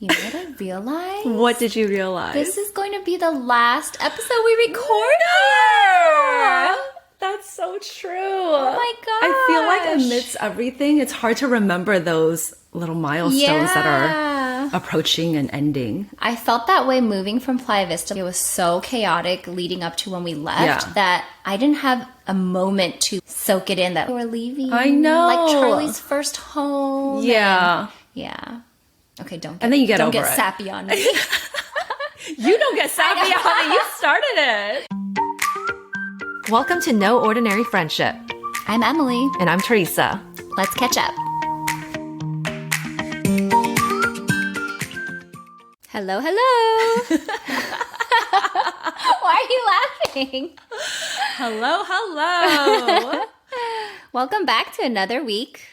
You know what I realized? What did you realize? This is going to be the last episode we record here. That's so true. Oh my gosh. I feel like amidst everything, it's hard to remember those little milestones that are approaching and ending. I felt that way moving from Playa Vista. It was so chaotic leading up to when we left that I didn't have a moment to soak it in that we were leaving. I know. Like Charlie's first home. Yeah. Yeah. Okay, don't get sappy on me. You don't get sappy on me. You started it. Welcome to No Ordinary Friendship. I'm Emily. And I'm Teresa. Let's catch up. Hello, hello. Why are you laughing? Hello. Welcome back to another week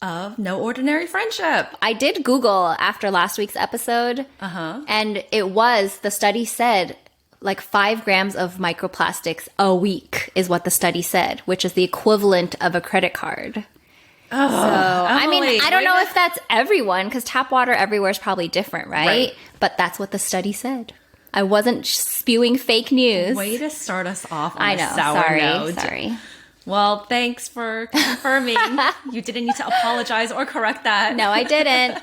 of No Ordinary Friendship. I did Google after last week's episode, and the study said like 5 grams of microplastics a week is what the study said, which is the equivalent of a credit card. Oh, so, Emily, I mean, I don't know if that's everyone, because tap water everywhere is probably different, right? But that's what the study said. I wasn't spewing fake news. Way to start us off on a sour note. Sorry. Well, thanks for confirming. You didn't need to apologize or correct that. No, I didn't.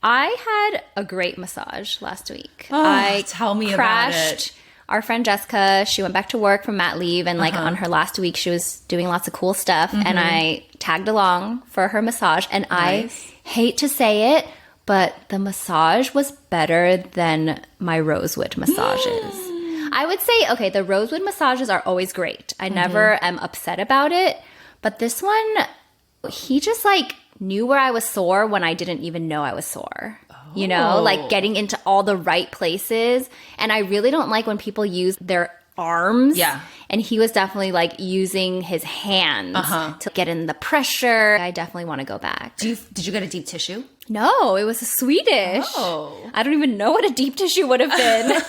I had a great massage last week. Tell me about it. Our friend Jessica, she went back to work from mat leave, and on her last week, she was doing lots of cool stuff, and I tagged along for her massage, and I hate to say it, but the massage was better than my rosewood massages. I would say, okay, the rosewood massages are always great. I never am upset about it. But this one, he just knew where I was sore when I didn't even know I was sore. You know, getting into all the right places. And I really don't like when people use their arms. Yeah. And he was definitely using his hands to get in the pressure. I definitely want to go back. Did you get a deep tissue? No, it was a Swedish. Oh. I don't even know what a deep tissue would have been.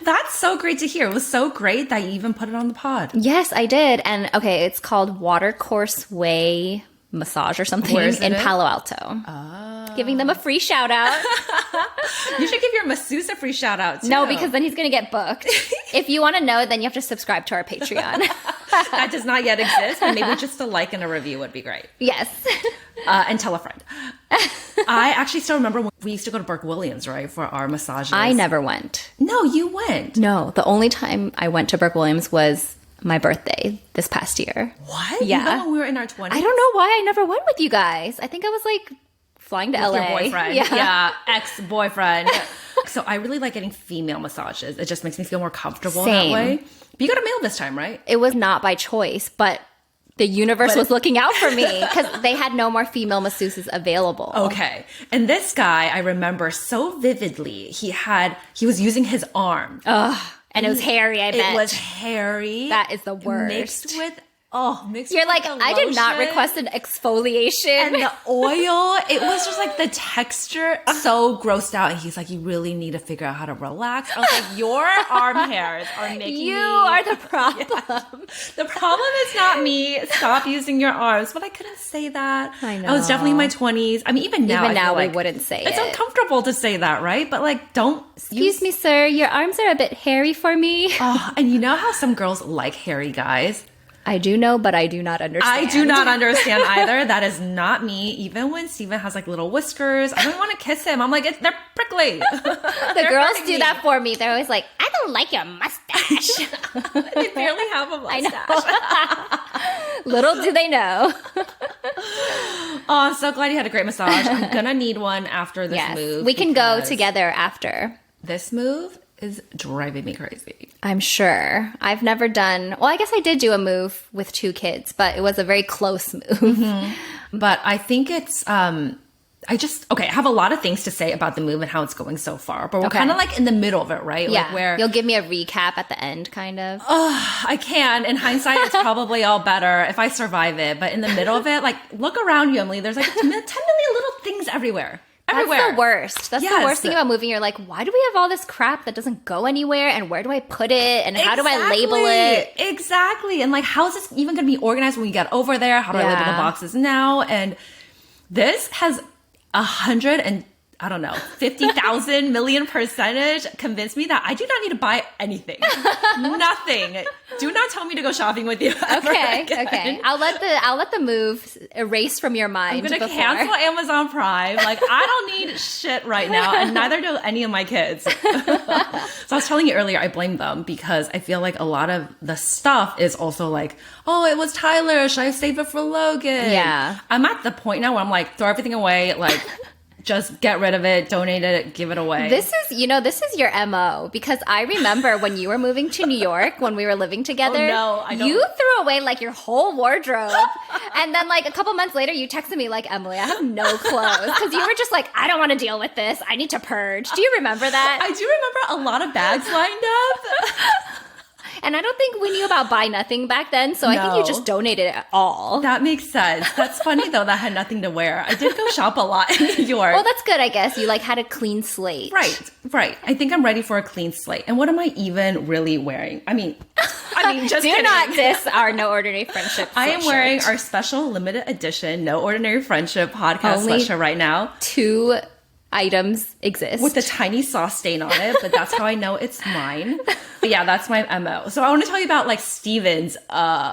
That's so great to hear. It was so great that you even put it on the pod. Yes, I did. And okay, it's called Watercourse Way Massage or something in Palo Alto. Oh. Giving them a free shout out. You should give your masseuse a free shout out too. No, because then he's going to get booked. If you want to know, then you have to subscribe to our Patreon. That does not yet exist, but maybe just a like and a review would be great. Yes. And tell a friend. I actually still remember when we used to go to Burke Williams, right, for our massages. I never went. No, you went. No, the only time I went to Burke Williams was my birthday this past year. What? Yeah. Even when we were in our 20s? I don't know why I never went with you guys. I think I was flying to LA. Your boyfriend. Yeah, ex-boyfriend. So I really like getting female massages. It just makes me feel more comfortable that way. But you got a male this time, right? It was not by choice, but the universe was looking out for me because they had no more female masseuses available. Okay. And this guy, I remember so vividly, he was using his arm. Ugh. And it was hairy, I bet. It was hairy. That is the worst. Mixed with You're like, I did not request an exfoliation. And the oil, it was just the texture so grossed out. And he's like, you really need to figure out how to relax. I was like, your arm hairs are making You are the problem. Yes. The problem is not me. Stop using your arms. But I couldn't say that. I know. I was definitely in my 20s. I mean, even now we wouldn't say it. It's uncomfortable to say that, right? But don't. Excuse me, sir. Your arms are a bit hairy for me. Oh, and you know how some girls like hairy guys? I do know, but I do not understand. I do not understand either. That is not me. Even when Steven has little whiskers, I don't want to kiss him. I'm like, they're prickly. The girls do that for me. They're always like, I don't like your mustache. They barely have a mustache. I know. Little do they know. Oh, I'm so glad you had a great massage. I'm going to need one after this move. We can go together after. This move is driving me crazy. I'm sure. I've never done... Well, I guess I did do a move with 2 kids, but it was a very close move. But I think it's... I have a lot of things to say about the move and how it's going so far. But we're kind of in the middle of it, right? Yeah. Where you'll give me a recap at the end, kind of. I can. In hindsight, it's probably all better if I survive it. But in the middle of it, look around you, Emily. There's 10 million little things everywhere. Everywhere. That's the worst. That's the worst thing about moving. You're like, why do we have all this crap that doesn't go anywhere? And where do I put it? And how do I label it? Exactly. And how is this even going to be organized when we get over there? How do I label the boxes now? And this has I don't know, 50,000 million percentage convinced me that I do not need to buy anything. Nothing. Do not tell me to go shopping with you. Okay. I'll let the move erase from your mind. I'm gonna cancel Amazon Prime. Like, I don't need shit right now, and neither do any of my kids. So I was telling you earlier, I blame them because I feel like a lot of the stuff is also like, oh, it was Tyler. Should I save it for Logan? Yeah. I'm at the point now where I'm like, throw everything away. Like, just get rid of it, donate it, give it away. This is your MO, because I remember when you were moving to New York, when we were living together, I don't. You threw away like your whole wardrobe. And then like a couple months later, you texted me like, Emily, I have no clothes. Because you were just like, I don't want to deal with this. I need to purge. Do you remember that? I do remember a lot of bags lined up. And I don't think we knew about buy nothing back then, so I think you just donated it all. That makes sense. That's funny, though, that I had nothing to wear. I did go shop a lot in New York. Well, that's good, I guess. You, like, had a clean slate. Right. I think I'm ready for a clean slate. And what am I even really wearing? I mean, just Do kidding. not diss our No Ordinary Friendship I am sweatshirt. wearing our special limited edition No Ordinary Friendship podcast Only sweatshirt right now. 2 items exist. With a tiny sauce stain on it, but that's how I know it's mine. But yeah, that's my MO. So I want to tell you about like Steven's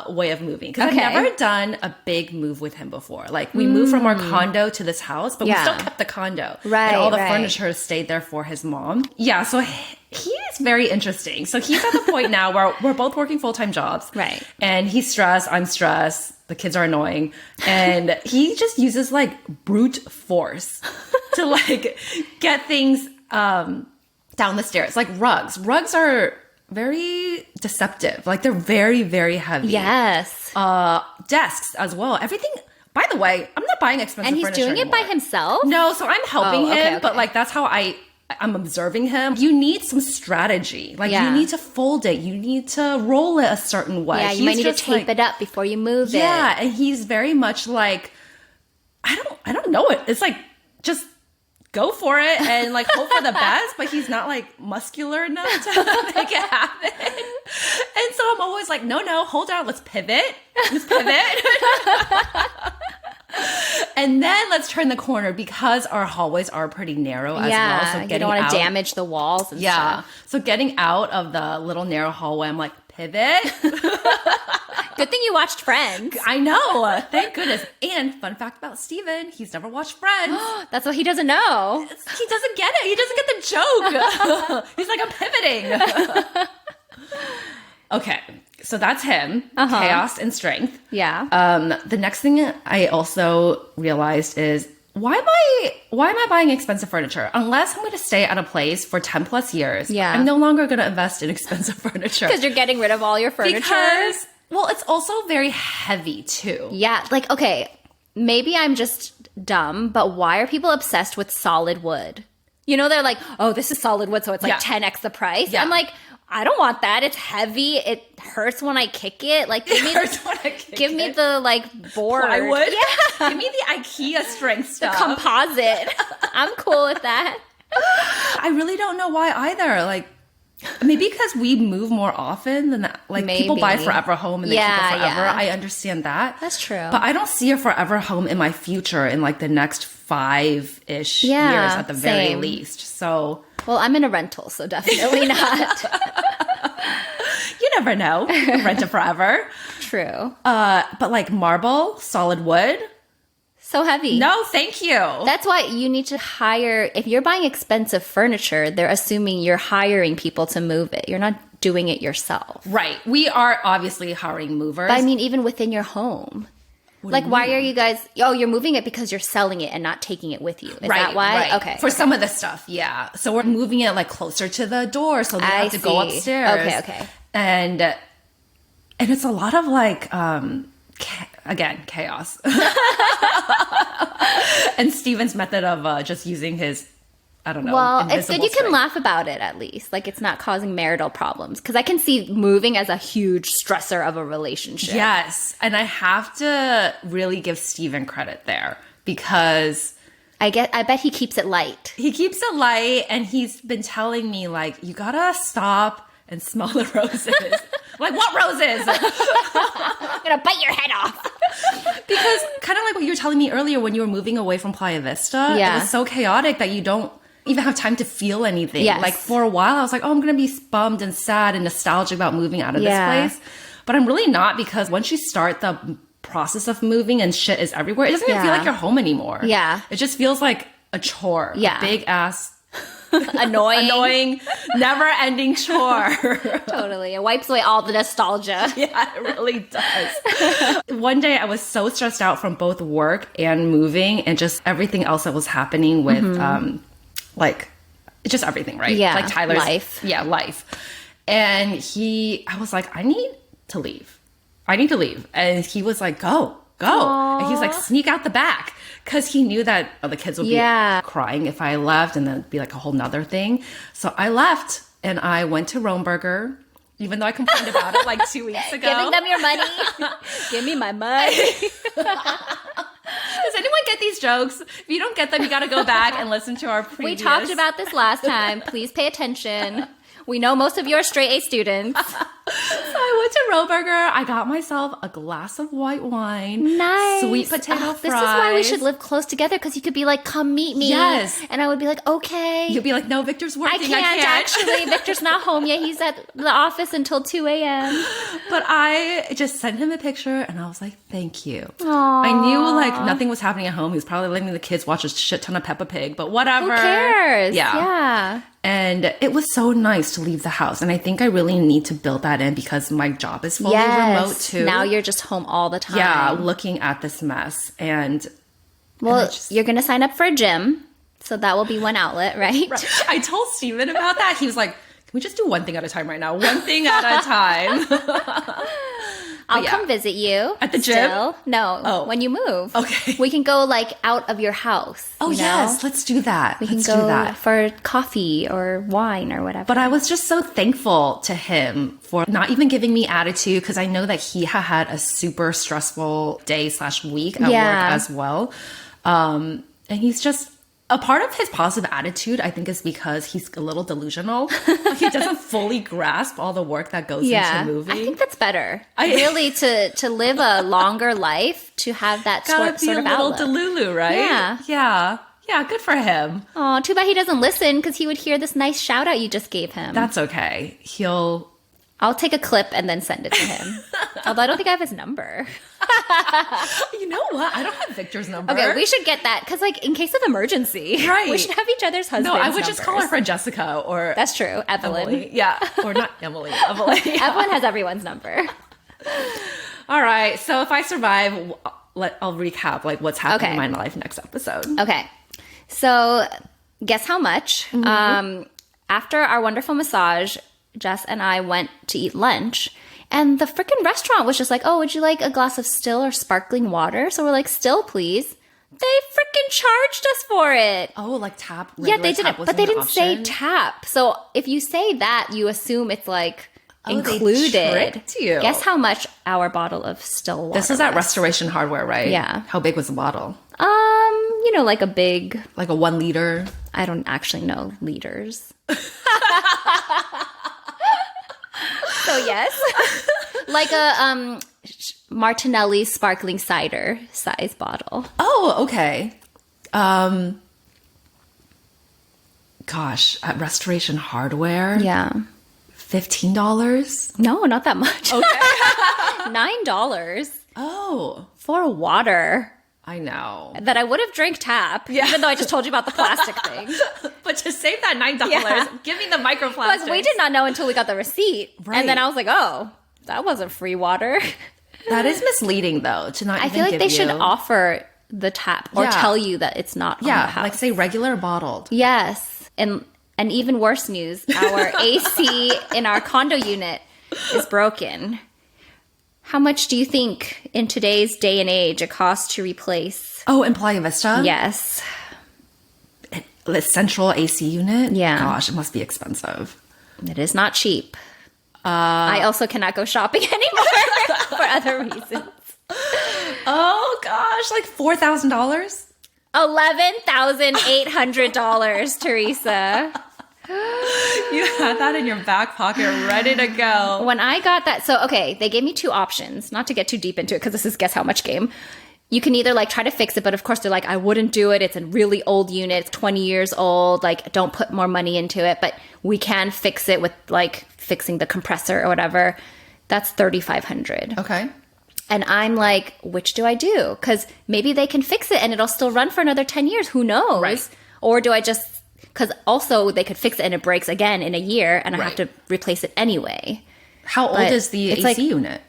way of moving. Because I've never done a big move with him before. Like we moved from our condo to this house, but we still kept the condo. Right. And all the furniture stayed there for his mom. Yeah, so he is very interesting. So he's at the point now where we're both working full-time jobs. Right. And he's stressed, I'm stressed. The kids are annoying. And he just uses like brute force to like get things down the stairs. Like rugs. Rugs are very deceptive. Like they're very, very heavy. Yes. Desks as well. Everything. By the way, I'm not buying expensive furniture And he's doing it by himself? No, so I'm helping him. okay. But like that's how I'm observing him. You need some strategy. Like you need to fold it. You need to roll it a certain way. Yeah, you might need to tape it up before you move it. Yeah, and he's very much like, I don't know it. It's like, just go for it and like hope for the best, but he's not like muscular enough to make it happen. And so I'm always like, no, hold on, let's pivot. And then let's turn the corner because our hallways are pretty narrow as well. So you don't want to damage the walls and stuff. So getting out of the little narrow hallway, I'm like, pivot. Good thing you watched Friends. I know. Thank goodness. And fun fact about Steven, he's never watched Friends. That's what he doesn't know. He doesn't get it. He doesn't get the joke. He's like, I'm pivoting. Okay. So that's him. Chaos and strength. Yeah. The next thing I also realized is why am I buying expensive furniture? Unless I'm going to stay at a place for 10 plus years, I'm no longer going to invest in expensive furniture. Because you're getting rid of all your furniture. Well, it's also very heavy too. Yeah. Like, okay, maybe I'm just dumb, but why are people obsessed with solid wood? You know, they're like, oh, this is solid wood, so it's like 10x the price. Yeah. I'm like, I don't want that. It's heavy. It hurts when I kick it. Like, give me the like board. Plywood? Yeah. Give me the IKEA strength stuff. The composite. I'm cool with that. I really don't know why either. Like, maybe because we move more often than that. Like people buy forever home and they keep it forever. Yeah. I understand that. That's true. But I don't see a forever home in my future in like the next 5-ish years at the very least. So, well, I'm in a rental, so definitely not. You never know. Rent it forever. True. But like marble, solid wood. So heavy. No, thank you. That's why you need to hire, if you're buying expensive furniture, they're assuming you're hiring people to move it. You're not doing it yourself. Right. We are obviously hiring movers. But I mean, even within your home. Like, why are you guys, you're moving it because you're selling it and not taking it with you. Is that why? Right. Okay. For some of the stuff, yeah. So we're moving it like closer to the door so they have to go upstairs. Okay. And it's a lot of like, again, chaos. And Steven's method of just using his, I don't know. Well, it's good you strength. can laugh about it at least. Like, it's not causing marital problems. Because I can see moving as a huge stressor of a relationship. Yes. And I have to really give Steven credit there because I bet he keeps it light. He keeps it light, and he's been telling me, like, you gotta stop and smell the roses. Like, what roses? I'm gonna bite your head off. Because kind of like what you were telling me earlier when you were moving away from Playa Vista, Yeah. it was so chaotic that you don't even have time to feel anything. Yes. Like for a while, I was like, oh, I'm going to be bummed and sad and nostalgic about moving out of Yeah. this place. But I'm really not, because once you start the process of moving and shit is everywhere, it doesn't even feel Yeah. like you're home anymore. Yeah. It just feels like a chore. Yeah. A big ass, Annoying. never ending chore. Totally. It wipes away all the nostalgia. Yeah, it really does. One day I was so stressed out from both work and moving and just everything else that was happening with like just everything, right? Yeah, Like Tyler's life. Yeah, life. And I was like, I need to leave. And he was like, go. Aww. And he was like, sneak out the back. Because he knew that the kids would be crying if I left, and then it'd be like a whole nother thing. So I left and I went to Roamburger, even though I complained about it like 2 weeks ago. Giving them your money. Give me my money. Does anyone get these jokes? If you don't get them, you got to go back and listen to our previous. We talked about this last time. Please pay attention. We know most of you are straight A students. So I went to Roeburger. I got myself a glass of white wine. Nice. Sweet potato fries. This is why we should live close together, because you could be like, come meet me. Yes. And I would be like, okay. You'd be like, no, Victor's working. I can't actually. Victor's not home yet. He's at the office until 2 a.m. But I just sent him a picture and I was like, thank you. Aww. I knew like nothing was happening at home. He was probably letting the kids watch a shit ton of Peppa Pig, but whatever. Who cares? Yeah. And it was so nice to leave the house. And I think I really need to build that in, because my job is fully remote too. Now you're just home all the time. Yeah, looking at this mess. Well, you're going to sign up for a gym. So that will be one outlet, right? I told Steven about that. He was like, can we just do one thing at a time right now? One thing at a time. I'll come visit you. At the gym? Still. No, when you move. Okay. We can go like out of your house. Oh, you know? yes. Let's do that. We can Let's go do that. for coffee or wine or whatever. But I was just so thankful to him for not even giving me attitude, because I know that he had a super stressful day/week at work as well. And he's just, a part of his positive attitude, I think, is because he's a little delusional. Like, he doesn't fully grasp all the work that goes into moving. I think that's better. Really, to live a longer life, to have that sort of outlook. Gotta be a little delulu, right? Yeah. Yeah, good for him. Oh, too bad he doesn't listen, because he would hear this nice shout out you just gave him. That's okay. I'll take a clip and then send it to him. Although I don't think I have his number. You know what? I don't have Victor's number. Okay, we should get that, because like in case of emergency, right? We should have each other's husbands. No, I would just call her friend Jessica, or that's true, Evelyn. Emily. Yeah, or not Emily. Evelyn. Yeah. Evelyn has everyone's number. All right. So if I survive, I'll recap like what's happening in my life next episode. Okay. So guess how much? After our wonderful massage, Jess and I went to eat lunch, and the freaking restaurant was just like, oh, would you like a glass of still or sparkling water? So we're like, still, please. They freaking charged us for it. Oh, like tap? Yeah, they didn't, but they didn't say option? tap. So if you say that, you assume it's like included. They tricked you. Guess how much our bottle of still water This is at was? Restoration Hardware, right? Yeah. How big was the bottle? Like a big, like a 1 liter? I don't actually know liters. So yes, like a Martinelli sparkling cider size bottle. Oh, okay. Gosh, at Restoration Hardware? Yeah. $15? No, not that much. Okay. $9. Oh. For water. I know. That I would have drank tap, even though I just told you about the plastic thing. But to save that $9, give me the microplastics. Plus, we did not know until we got the receipt. Right. And then I was like, oh, that wasn't free water. That is misleading, though, to not I feel like they should offer the tap or tell you that it's not on the house. Like say regular bottled. Yes. And even worse news, our AC in our condo unit is broken. How much do you think in today's day and age it costs to replace? Oh, in Playa Vista? Yes. The central AC unit? Yeah. Gosh, it must be expensive. It is not cheap. I also cannot go shopping anymore for other reasons. Oh, gosh, like $4,000? $11,800, Teresa. You had that in your back pocket, ready to go. When I got that, so okay, they gave me two options, not to get too deep into it because this is guess how much game. You can either like try to fix it, but of course they're like, I wouldn't do it. It's a really old unit. It's 20 years old. Like, don't put more money into it, but we can fix it with like fixing the compressor or whatever. That's $3,500. Okay. And I'm like, which do I do? Because maybe they can fix it and it'll still run for another 10 years. Who knows? Right. Or do I just, because also they could fix it and it breaks again in a year and I have to replace it anyway. How old is the AC unit?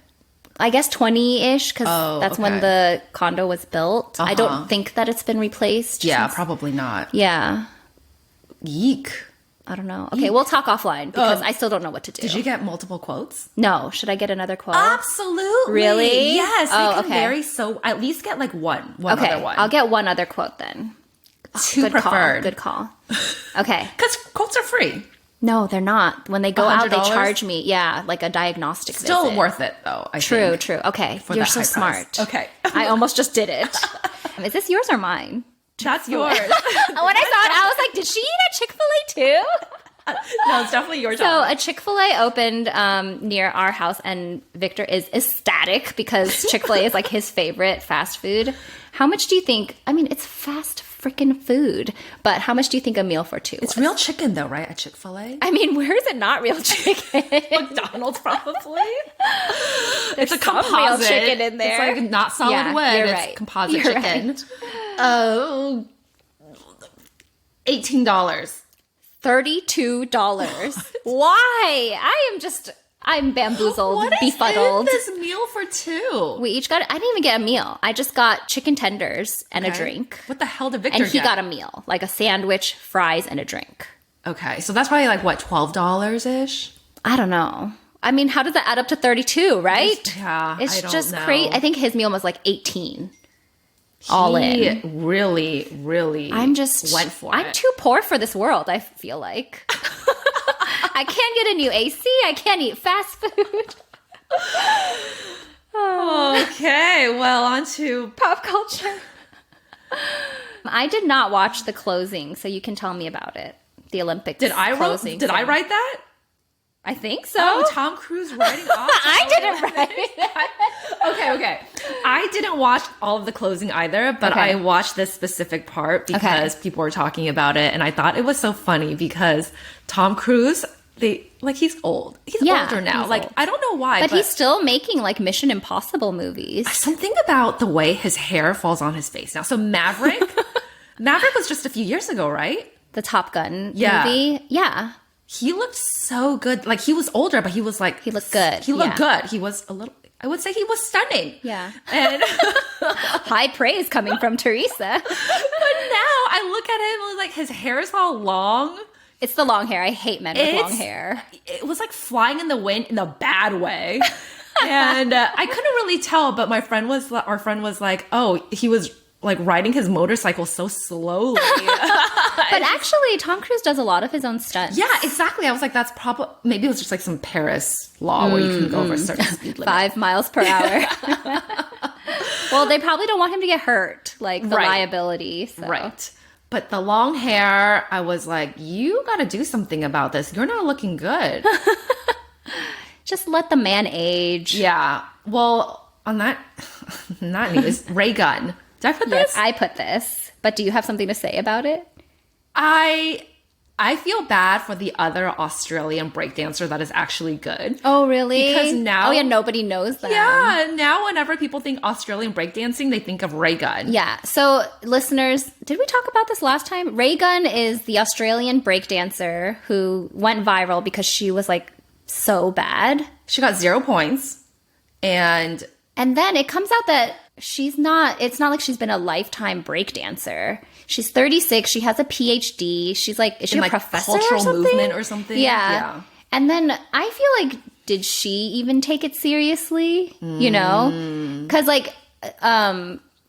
I guess 20-ish, because that's when the condo was built. I don't think that it's been replaced. Yeah, probably not. Yeah. Yeek. I don't know. Okay, we'll talk offline because I still don't know what to do. Did you get multiple quotes? No. Should I get another quote? Absolutely. Really? Yes. You can vary, so at least get like one other one. I'll get one other quote then. Two preferred. Good call. Okay. Because quotes are free. No, they're not. When they go out, they $100? charge me. Yeah, like a diagnostic Still visit. worth it, though, I True, think. true. Okay, you're so smart. Okay. I almost just did it. Is this yours or mine? That's yours. When I saw it, I was like, did she eat at Chick-fil-A too? No, it's definitely yours. So a Chick-fil-A opened near our house, and Victor is ecstatic because Chick-fil-A is like his favorite fast food. How much do you think? I mean, it's fast freaking food, but how much do you think a meal for two? It's real chicken, though, right? At Chick-fil-A. I mean, where is it not real chicken? McDonald's, probably. It's a some composite real chicken in there. It's like not solid wood. You're It's right. composite You're chicken. right. Oh, $18. $32. Why? I'm bamboozled, What is befuddled. in this meal for two? We each got, I didn't even get a meal. I just got chicken tenders and a drink. What the hell did Victor And he get? got a meal, like a sandwich, fries, and a drink. Okay, so that's probably like, what, $12-ish? I don't know. I mean, how does that add up to 32, right? Yeah, It's I don't just know. crazy. I think his meal was like 18. All He in. really went for it. I'm too poor for this world, I feel like. I can't get a new AC. I can't eat fast food. Okay, well, on to Pop culture. I did not watch the closing, so you can tell me about it. The Olympics closing. Did I write that? I think so. Oh, Tom Cruise writing off. I didn't write it. Okay. I didn't watch all of the closing either, but Okay. I watched this specific part because people were talking about it, and I thought it was so funny because Tom Cruise, he's old. He's older now. he's Like, old. I don't know why, But he's still making like Mission Impossible movies. something about the way his hair falls on his face now. So Maverick was just a few years ago, right? The Top Gun Yeah. movie. Yeah. He looked so good. Like, he was older, but he was like... He looked good. He looked good. He was a little... I would say he was stunning. Yeah. And... High praise coming from Teresa. But now I look at him and like his hair is all long. It's the long hair. I hate men with long hair. It was like flying in the wind in a bad way. And I couldn't really tell, but our friend was like, oh, he was like riding his motorcycle so slowly. But actually, Tom Cruise does a lot of his own stunts. Yeah, exactly. I was like, that's probably, maybe it was just like some Paris law where you can go over a certain speed limit. 5 miles per hour. Well, they probably don't want him to get hurt, like the liability. So. Right. But the long hair, I was like, you got to do something about this. You're not looking good. Just let the man age. Yeah. Well, on that news, RayGunn. Did I put this? Yes, I put this. But do you have something to say about it? I feel bad for the other Australian breakdancer that is actually good. Oh, really? Because now... Oh, yeah, nobody knows that. Yeah, now whenever people think Australian breakdancing, they think of RayGunn. Yeah. So, listeners, did we talk about this last time? RayGunn is the Australian breakdancer who went viral because she was, like, so bad. She got 0 points. And then it comes out that it's not like she's been a lifetime breakdancer. She's 36. She has a PhD. She's like, is she in, a like, professor cultural or something? movement or something? Yeah. And then I feel like, did she even take it seriously? You know? Because, like,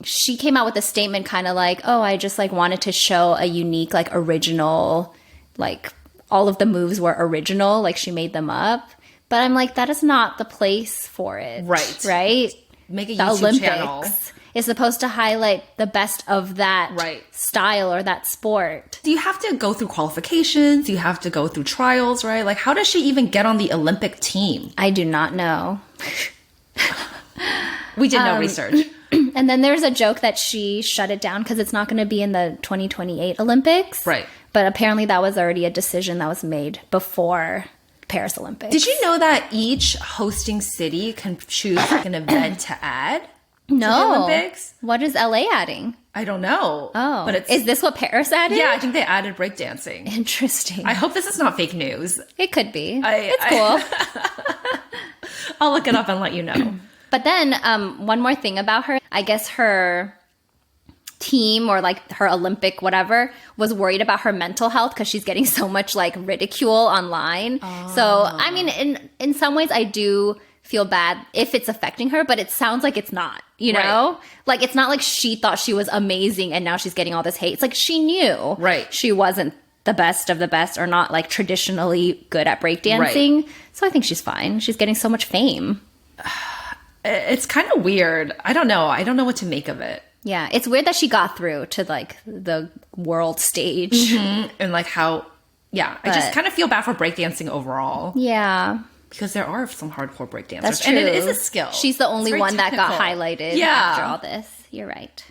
she came out with a statement kind of like, oh, I just, like, wanted to show a unique, like, original, like, all of the moves were original. Like, she made them up. But I'm like, that is not the place for it. Right. Right? make a The YouTube Olympics. channel. is supposed to highlight the best of that style or that sport. Do you have to go through qualifications? Do you have to go through trials, right? Like, how does she even get on the Olympic team? I do not know. We did no research. And then there's a joke that she shut it down because it's not going to be in the 2028 Olympics. Right. But apparently that was already a decision that was made before Paris Olympics. Did you know that each hosting city can choose like an event to add to the Olympics? What is LA adding? I don't know. Oh. But is this what Paris added? Yeah, I think they added breakdancing. Interesting. I hope this is not fake news. It could be. It's cool. I'll look it up and let you know. But then one more thing about her. I guess her team or like her Olympic whatever was worried about her mental health because she's getting so much like ridicule online. So, I mean, in some ways I do feel bad if it's affecting her, but it sounds like it's not, you know? Like, it's not like she thought she was amazing and now she's getting all this hate. It's like she knew she wasn't the best of the best or not like traditionally good at breakdancing. Right. So I think she's fine. She's getting so much fame. It's kind of weird. I don't know. I don't know what to make of it. Yeah. It's weird that she got through to like the world stage. Mm-hmm. And like how, I just kind of feel bad for breakdancing overall. Yeah. Because there are some hardcore breakdancers. That's true. And it is a skill. She's the only one that got highlighted after all this. You're right.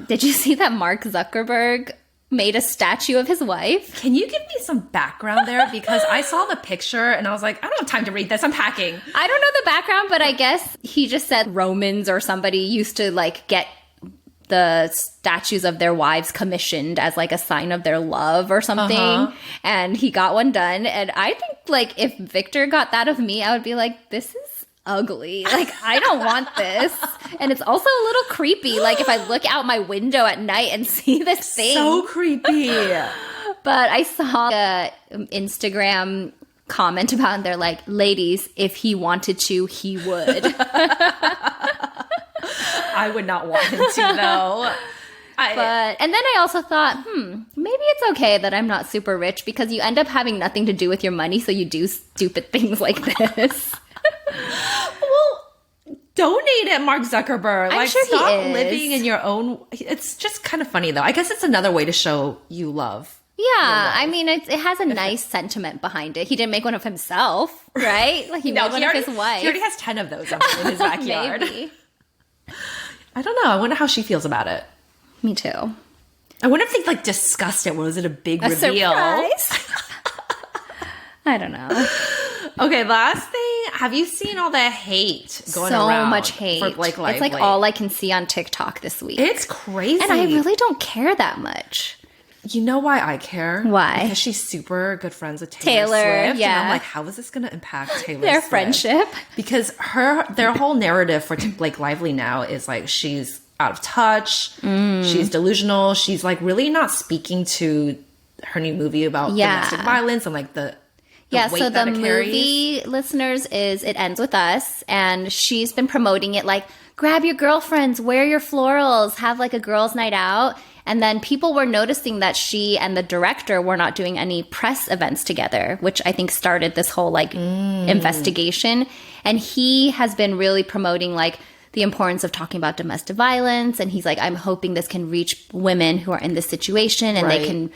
Did you see that Mark Zuckerberg made a statue of his wife? Can you give me some background there? Because I saw the picture and I was like, I don't have time to read this. I'm packing. I don't know the background, but I guess he just said Romans or somebody used to like get the statues of their wives commissioned as like a sign of their love or something. And he got one done. And I think like if Victor got that of me, I would be like, this is ugly. Like, I don't want this. And it's also a little creepy. Like if I look out my window at night and see this thing. So creepy. But I saw a Instagram comment about it and they're like, ladies, if he wanted to, he would. I would not want him to, though. And then I also thought, maybe it's okay that I'm not super rich because you end up having nothing to do with your money, so you do stupid things like this. Well, donate it, Mark Zuckerberg. I'm sure stop living in your own. It's just kind of funny, though. I guess it's another way to show you love. Yeah, I mean, it has a nice sentiment behind it. He didn't make one of himself, right? Like he made one of his wife. He already has 10 of those in his backyard. Maybe. I don't know. I wonder how she feels about it. Me too. I wonder if they like discussed it. Was it a big reveal? Surprise? I don't know. Okay, last thing. Have you seen all the hate going around? So much hate. For Blake Lively? It's like all I can see on TikTok this week. It's crazy. And I really don't care that much. You know why I care? Why? Because she's super good friends with Taylor Swift. Yeah. And I'm like, how is this going to impact Taylor Their Swift? friendship. Because their whole narrative for Blake Lively now is like she's out of touch. She's delusional. She's like really not speaking to her new movie about domestic violence and like the weight so that the it carries. movie, listeners, is It Ends With Us. And she's been promoting it like, grab your girlfriends, wear your florals, have like a girls' night out. And then people were noticing that she and the director were not doing any press events together, which I think started this whole like investigation. And he has been really promoting like the importance of talking about domestic violence. And he's like, I'm hoping this can reach women who are in this situation and they can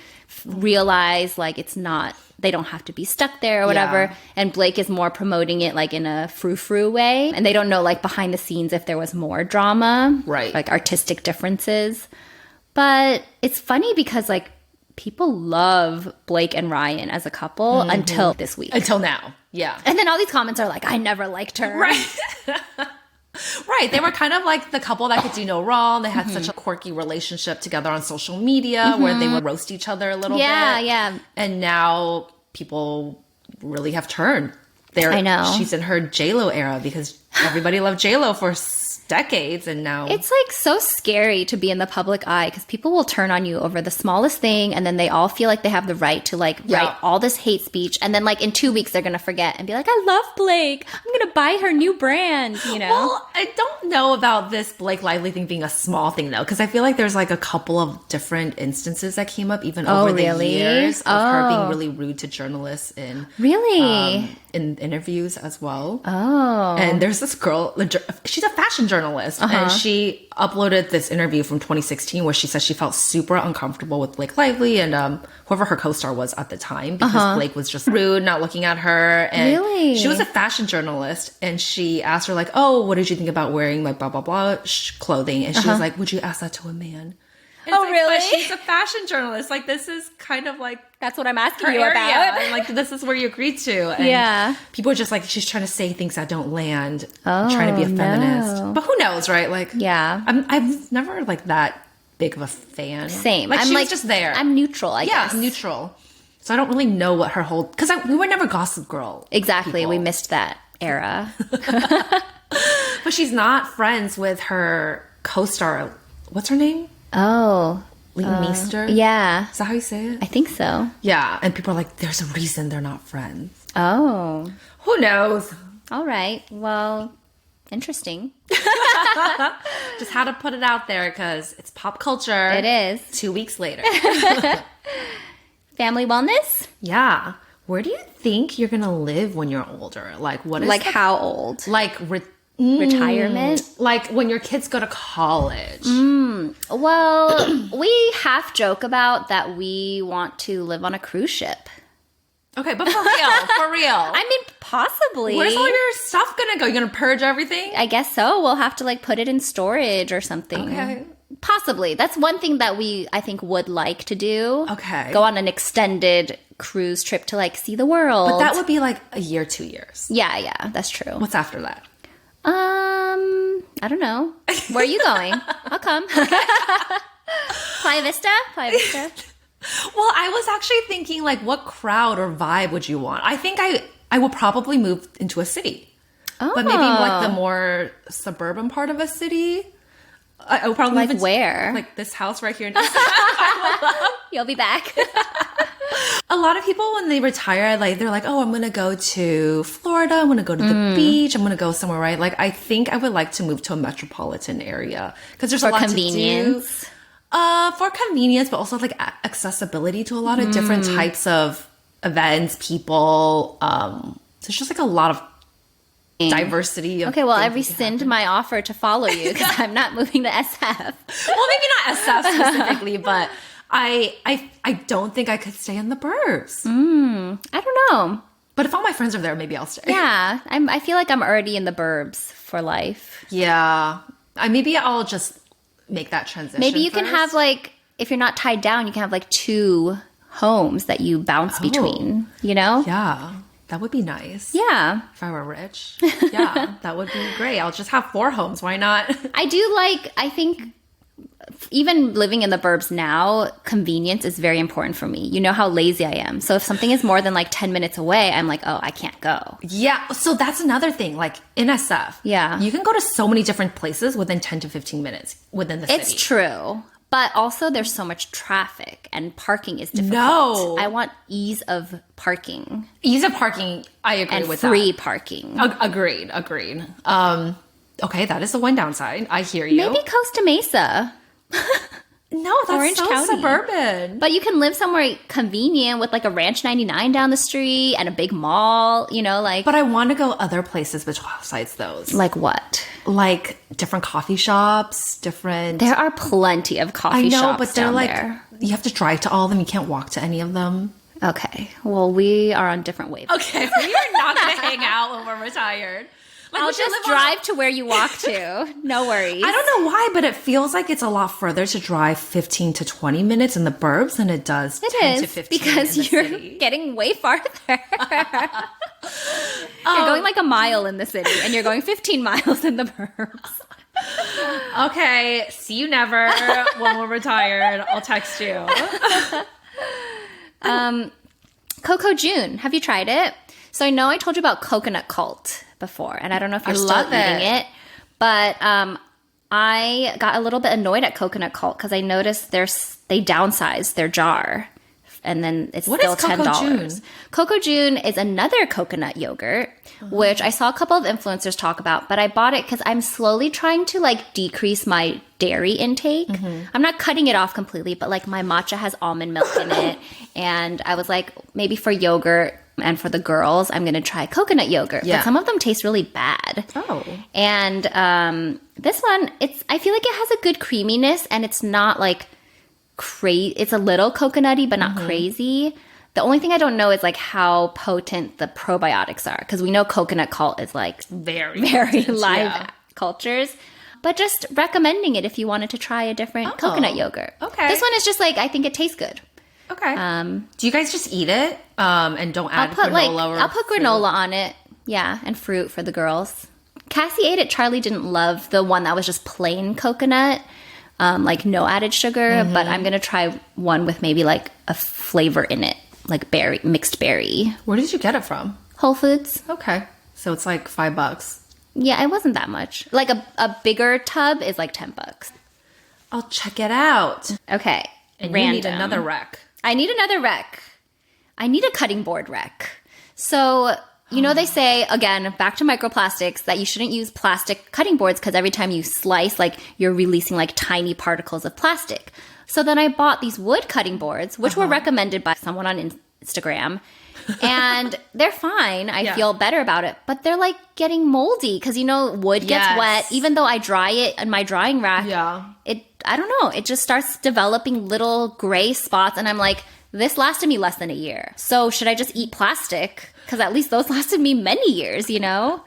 realize like it's not, they don't have to be stuck there or whatever. Yeah. And Blake is more promoting it like in a frou-frou way. And they don't know like behind the scenes if there was more drama, like artistic differences. But it's funny because, like, people love Blake and Ryan as a couple until this week. Until now, yeah. And then all these comments are like, I never liked her. Right. Right. They were kind of like the couple that could do no wrong. They had such a quirky relationship together on social media where they would roast each other a little bit. Yeah. And now people really have turned. I know. She's in her J-Lo era because everybody loved J-Lo for decades, and now it's like so scary to be in the public eye because people will turn on you over the smallest thing, and then they all feel like they have the right to like write all this hate speech, and then like in 2 weeks they're gonna forget and be like, I love Blake, I'm gonna buy her new brand, you know. Well, I don't know about this Blake Lively thing being a small thing though, because I feel like there's like a couple of different instances that came up even over the years of her being really rude to journalists in in interviews as well. And there's this girl, she's a fashion fashion journalist, and she uploaded this interview from 2016 where she said she felt super uncomfortable with Blake Lively and whoever her co-star was at the time because Blake was just rude, not looking at her. And Really? she was a fashion journalist, and she asked her like, "Oh, what did you think about wearing like blah blah blah clothing?" And she was like, "Would you ask that to a man?" And Oh, it's like, really? But she's a fashion journalist. Like, this is kind of like That's what I'm asking her you area. about. And like, this is where you agreed to. And Yeah. people are just like, she's trying to say things that don't land, trying to be a feminist. no. But who knows, right? Like, Yeah. I'm never like that big of a fan. Same. Like, I'm she like was just there. I'm neutral, I yeah, guess. neutral. So I don't really know what her whole, because we were never Gossip Girl. Exactly. people. We missed that era. But she's not friends with her co-star. What's her name? Oh. Lee Meester? Yeah. Is that how you say it? I think so. Yeah. And people are like, there's a reason they're not friends. Oh. Who knows? All right. Well, interesting. Just had to put it out there because it's pop culture. It is. 2 weeks later. Family wellness? Yeah. Where do you think you're going to live when you're older? Like, what is Like the- how old? Like, Retirement? like when your kids go to college. Well, we half joke about that we want to live on a cruise ship. Okay, but for real, for real. I mean, possibly. Where's all your stuff going to go? You're going to purge everything? I guess so. We'll have to like put it in storage or something. Okay. Possibly. That's one thing that I think would like to do. Okay. Go on an extended cruise trip to like see the world. But that would be like a year, 2 years. Yeah, that's true. What's after that? I don't know. Where are you going? I'll come. Playa Vista? Playa Vista? Well, I was actually thinking, like, what crowd or vibe would you want? I think I will probably move into a city. Oh. But maybe like the more suburban part of a city. I would probably Like move into, where? like this house right here. You'll be back. A lot of people, when they retire, like they're like, oh, I'm going to go to Florida. I'm going to go to the beach. I'm going to go somewhere, right? Like, I think I would like to move to a metropolitan area because there's a lot convenience. to do. For convenience, but also like accessibility to a lot of different types of events, people. There's just like a lot of diversity. Of Okay, well, I things that can rescind happen. my offer to follow you because I'm not moving to SF. Well, maybe not SF specifically, but I don't think I could stay in the burbs. I don't know. But if all my friends are there, maybe I'll stay. Yeah, I feel like I'm already in the burbs for life. Yeah. Maybe I'll just make that transition. Maybe you can first. have like, if you're not tied down, you can have like 2 homes that you bounce between, you know? Yeah. That would be nice. Yeah. If I were rich. Yeah. That would be great. I'll just have 4 homes. Why not? I think even living in the burbs now, convenience is very important for me. You know how lazy I am. So if something is more than like 10 minutes away, I'm like, oh, I can't go. Yeah. So that's another thing. Like in SF. Yeah. You can go to so many different places within 10 to 15 minutes within the city. It's true. But also there's so much traffic and parking is difficult. No. I want ease of parking. Ease of parking. I agree And with free that. parking. Agreed. Okay. That is the one downside. I hear you. Maybe Costa Mesa. No, that's Orange so County. suburban. But you can live somewhere convenient with like a Ranch 99 down the street and a big mall, you know, like. But I want to go other places besides those. Like what? Like different coffee shops, different. There are plenty of coffee I know, shops but they're down like there. you have to drive to all of them. You can't walk to any of them. Okay. Well, we are on different wavelengths. Okay, we're not gonna hang out when we're retired. Like, I'll would you just live on- drive to where you walk to. No worries. I don't know why, but it feels like it's a lot further to drive 15 to 20 minutes in the burbs than it does 10 to 15 because in the you're city. getting way farther. You're going like a mile in the city and you're going 15 miles in the burbs. Okay, see you never when we're retired. I'll text you. Cocojune, have you tried it? So I know I told you about coconut cult before, and I don't know if you're still love eating it. it, but I got a little bit annoyed at coconut cult because I noticed they downsized their jar, and then it's What still is $10. Cocojune? Cocojune is another coconut yogurt, which I saw a couple of influencers talk about, but I bought it because I'm slowly trying to like decrease my dairy intake. I'm not cutting it off completely, but like my matcha has almond milk in it, and I was like, maybe for yogurt, And for the girls, I'm going to try coconut yogurt. Yeah. But some of them taste really bad. Oh. And this one, I feel like it has a good creaminess, and it's not like crazy. It's a little coconutty, but not crazy. The only thing I don't know is like how potent the probiotics are, because we know coconut cult is like Very live cultures. But just recommending it if you wanted to try a different coconut yogurt. Okay. This one is just like, I think it tastes good. Okay. Do you guys just eat it and don't add granola? I'll put granola on it. Yeah, and fruit for the girls. Cassie ate it. Charlie didn't love the one that was just plain coconut, like no added sugar. But I'm going to try one with maybe like a flavor in it, like mixed berry. Where did you get it from? Whole Foods. Okay. So it's like $5. Yeah, it wasn't that much. Like a bigger tub is like $10. I'll check it out. Okay. And you need another rec. I need another rec. I need a cutting board rec. So, you know, they say, again, back to microplastics, that you shouldn't use plastic cutting boards because every time you slice, like, you're releasing like tiny particles of plastic. So then I bought these wood cutting boards, which were recommended by someone on Instagram. And they're fine. I feel better about it. But they're like getting moldy because, you know, wood gets wet. Even though I dry it in my drying rack, I don't know. It just starts developing little gray spots. And I'm like, this lasted me less than a year. So should I just eat plastic? Because at least those lasted me many years, you know?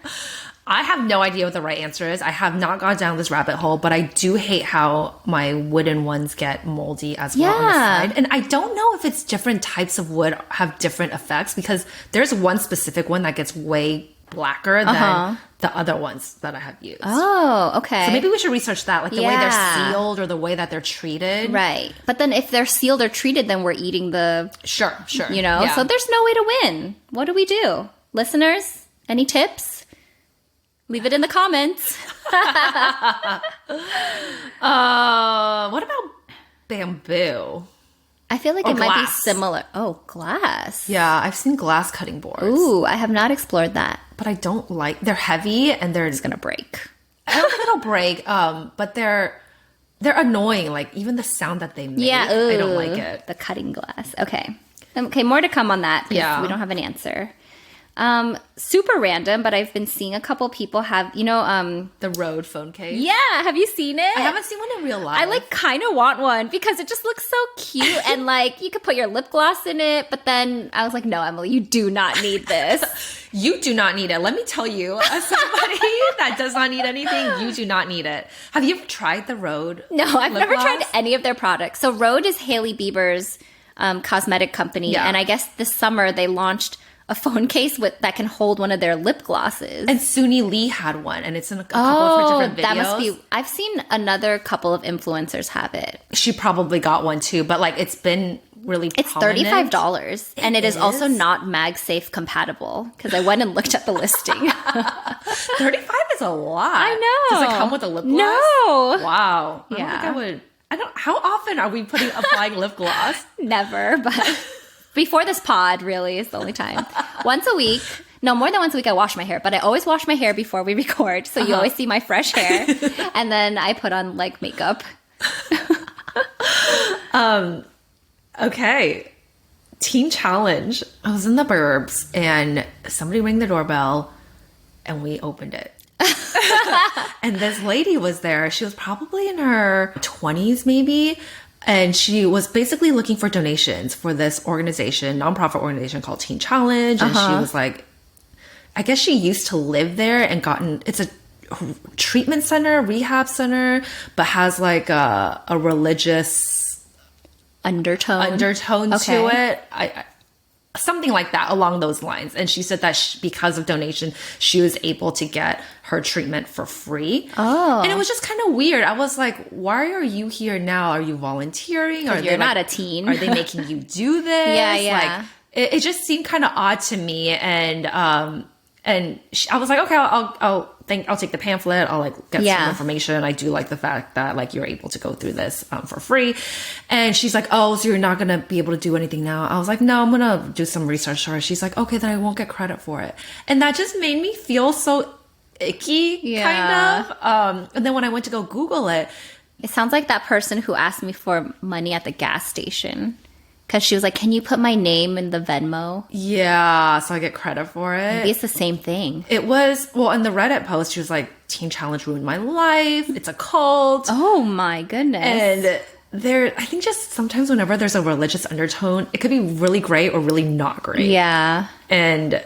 I have no idea what the right answer is. I have not gone down this rabbit hole, but I do hate how my wooden ones get moldy as well on the side. And I don't know if it's different types of wood have different effects, because there's one specific one that gets way blacker than the other ones that I have used. Oh, okay. So maybe we should research that, like the way they're sealed or the way that they're treated. Right. But then if they're sealed or treated, then we're eating the... Sure. You know? Yeah. So there's no way to win. What do we do? Listeners, any tips? Leave it in the comments. What about bamboo? I feel like or it glass. might be similar. Oh, glass. Yeah, I've seen glass cutting boards. Ooh, I have not explored that. But I don't like... They're heavy and they're... It's going to break. I don't think it'll break, but they're annoying. Like, even the sound that they make, I don't like it. The cutting glass. Okay. Okay, more to come on that. Yeah. We don't have an answer. Super random, but I've been seeing a couple people have, you know, the Rhode phone case. Yeah, have you seen it? I haven't seen one in real life. I like kind of want one because it just looks so cute, and like you could put your lip gloss in it. But then I was like, no, Emily, you do not need this. You do not need it. Let me tell you, as somebody that does not need anything, you do not need it. Have you ever tried the Rhode? No, I've never tried any of their products. So Rhode is Hailey Bieber's cosmetic company, and I guess this summer they launched a phone case that can hold one of their lip glosses. And Suni Lee had one, and it's in a couple of her different videos. That must be... I've seen another couple of influencers have it. She probably got one too, but like it's been really prominent. It's $35, and it is also not MagSafe compatible, because I went and looked at the listing. $35 is a lot. I know. Does it come with a lip gloss? No. Wow. Yeah. I don't think I would... How often are we applying lip gloss? Never, but... Before this pod, really, is the only time. Once a week. No, more than once a week I wash my hair. But I always wash my hair before we record. So you always see my fresh hair. And then I put on, like, makeup. Okay. Teen challenge. I was in the burbs, and somebody rang the doorbell, and we opened it. And this lady was there. She was probably in her 20s, maybe. And she was basically looking for donations for this organization, nonprofit organization called Teen Challenge. And she was like, I guess she used to live there and it's a treatment center, rehab center, but has like a religious undertone to it. Something like that, along those lines. And she said that because of donation, she was able to get her treatment for free. Oh. And it was just kind of weird. I was like, why are you here now? Are you volunteering? You're not a teen. Are they making you do this? Yeah. Like, it just seemed kind of odd to me. And I was like, okay, I'll take the pamphlet. I'll like get some information. I do like the fact that like you're able to go through this for free. And she's like, oh, so you're not going to be able to do anything now? I was like, no, I'm going to do some research. Or she's like, okay, then I won't get credit for it. And that just made me feel so icky, kind of. And then when I went to go Google it, it sounds like that person who asked me for money at the gas station. Because she was like, can you put my name in the Venmo? Yeah, so I get credit for it. Maybe it's the same thing. It was, well, in the Reddit post, she was like, Teen Challenge ruined my life. It's a cult. Oh my goodness. And I think just sometimes whenever there's a religious undertone, it could be really great or really not great. Yeah. And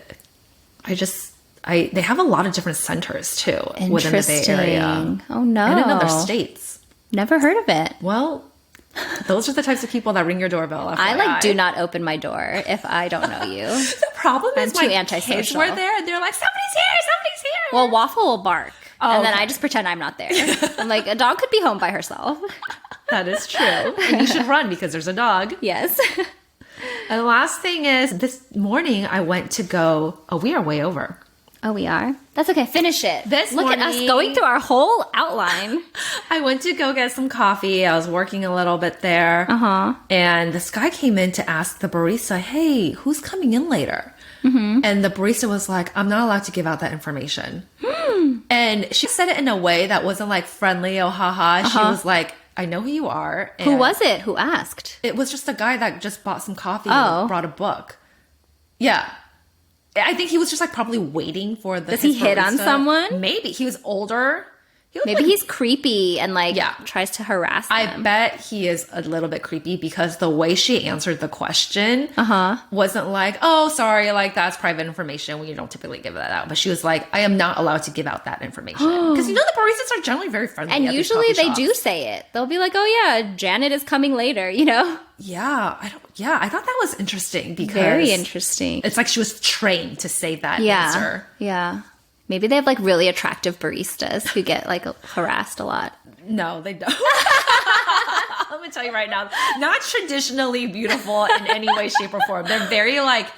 they have a lot of different centers too within the Bay Area. Oh no. And in other states. Never heard of it. Well, those are the types of people that ring your doorbell. FYI. I do not open my door if I don't know you. The problem is I'm too my antisocial. kids were there and they're like, somebody's here. Well, Waffle will bark. Oh, and then I just pretend I'm not there. I'm like, a dog could be home by herself. That is true. And you should run because there's a dog. Yes. And the last thing is, this morning I went to go, we are way over. Oh, we are? That's okay. Finish it. Look morning, at us going through our whole outline. I went to go get some coffee. I was working a little bit there. And this guy came in to ask the barista, hey, who's coming in later? And the barista was like, I'm not allowed to give out that information. And she said it in a way that wasn't like friendly, oh, haha. She was like, I know who you are. And who was it? Who asked? It was just a guy that just bought some coffee and brought a book. Yeah. I think he was just like probably waiting for the. Does he hit on someone? Maybe he was older. Maybe he's creepy and like tries to harass them. I bet he is a little bit creepy because the way she answered the question wasn't like, oh, sorry, like that's private information. We don't typically give that out. But she was like, I am not allowed to give out that information. Because you know the baristas are generally very friendly. And usually they do say it. They'll be like, oh yeah, Janet is coming later, you know? Yeah, I thought that was interesting because very interesting. It's like she was trained to say that answer. Yeah. Maybe they have like really attractive baristas who get like harassed a lot. No, they don't. Let me tell you right now, not traditionally beautiful in any way, shape, or form. They're very like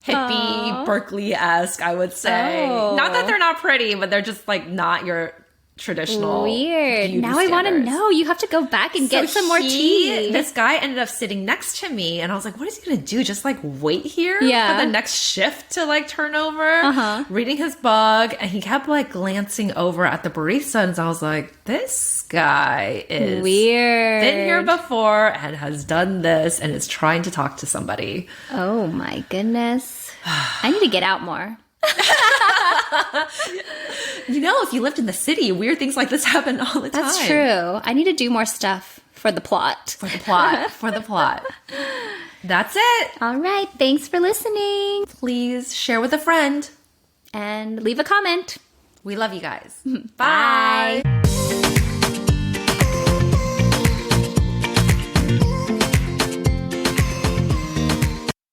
hippie, Berkeley-esque, I would say. Not that they're not pretty, but they're just like not your traditional weird. Now I want to know. You have to go back and get some more tea. This guy ended up sitting next to me and I was like, what is he gonna do? Just like wait here for the next shift to like turn over? Reading his book, and he kept like glancing over at the barista, and I was like, this guy is weird. Been here before and has done this and is trying to talk to somebody. Oh my goodness. I need to get out more. You know, if you lived in the city, weird things like this happen all the time. That's true. I need to do more stuff for the plot. For the plot. That's it. All right. Thanks for listening. Please share with a friend. And leave a comment. We love you guys. Bye.